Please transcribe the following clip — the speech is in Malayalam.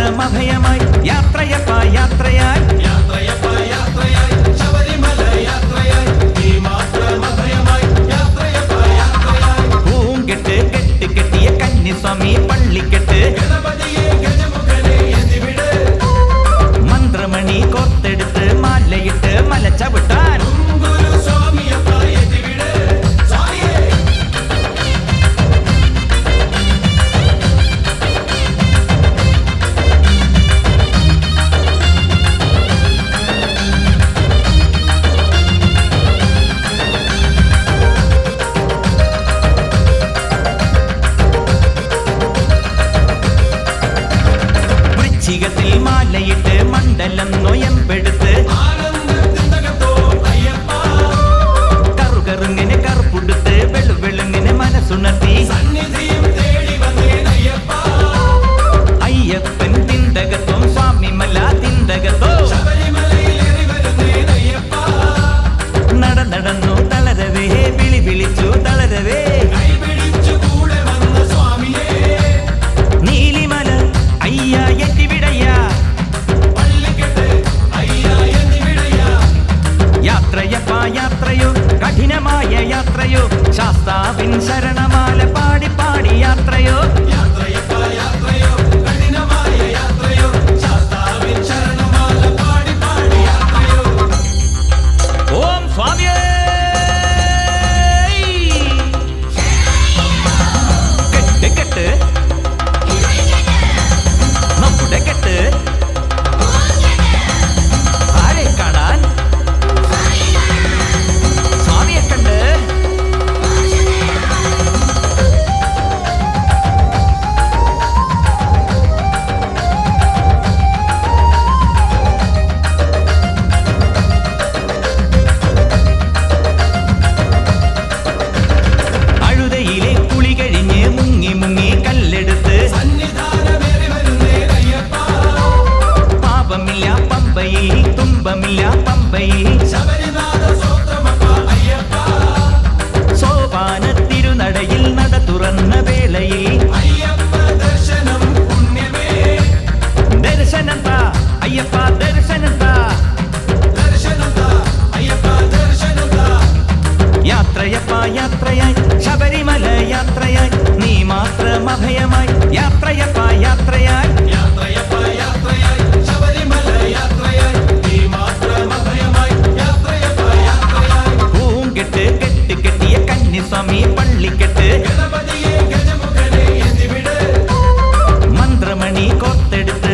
മാത്രം അഭയമായി യാത്രയപ്പ യാത്രയായി ശബരിമല യാത്രയായി നീ മാത്രം അഭയമായി യാത്രയപ്പ യാത്രയായി പൂങ്കെട്ട് കെട്ട് കെട്ടിയ കന്യസ്വാമി പള്ളിക്കെട്ട് ഗണപതിയെ ഗജമുഖനെ എതിവിട് മന്ത്രമണി കോർത്തെടുത്ത് മാലയിട്ട് മല ചവിട്ടാൻ ിൽ മാലയിട്ട് മണ്ഡലം നൊയമ്പെടുത്ത് കറുകറുങ്ങനെ കറുപ്പുടുത്ത് വെളുവെളുങ്ങനെ മനസ്സുണർത്തി അയ്യപ്പൻ തിന്തകത്തോ സ്വാമിമല തിന്തകത്തോ നടന്നു തളരവേ വിളി വിളിച്ചു തളരവേ നീലിമല അയ്യ എത്തിവിടയ്യാ യാത്രയപ്പ യാത്രയോ കഠിനമായ യാത്രയോ ശാസ്താവിൻ ശരണമാല പാടി പാടി യാത്രയോ യാത്രയപ്പ യാത്രയോ കഠിനമായ യാത്രയോ ശാസ്താവിൻ ശരണമാല പാടി പാടി യാത്രയോ ഓം സ്വാമിയേ കെട്ട് കെട്ട് നമ്മുടെ കെട്ട് ആരെ കാണാൻ സ്വാമിയെ കണ്ട് അഴുതയിലെ കുളി കഴിഞ്ഞ് മുങ്ങി മുങ്ങി കല്ലെടുത്ത് പാപമില്ല പമ്പയിൽ തുമ്പമില്ല പമ്പയിൽ സോപാന തിരുനടയിൽ നട തുറന്ന വേളയിൽ ദർശനം താ അയ്യപ്പ ദർശനം താ യാത്രയപ്പ യാത്രയായി ശബരിമല യാത്രയായി നീ മാത്രം അഭയമായി യാത്രയപ്പ യാത്രയായി ശബരിമല യാത്രയായി നീ മാത്രം അഭയമായി യാത്രയപ്പ യാത്രയായി പൂങ്കെട്ട് കെട്ട് കെട്ടിയ കന്യസ്വാമി പള്ളിക്കെട്ട് ഗണപതിയെ ഗജമുഖനെ എതിവിട് മന്ത്രമണി കോർത്തെടുത്ത്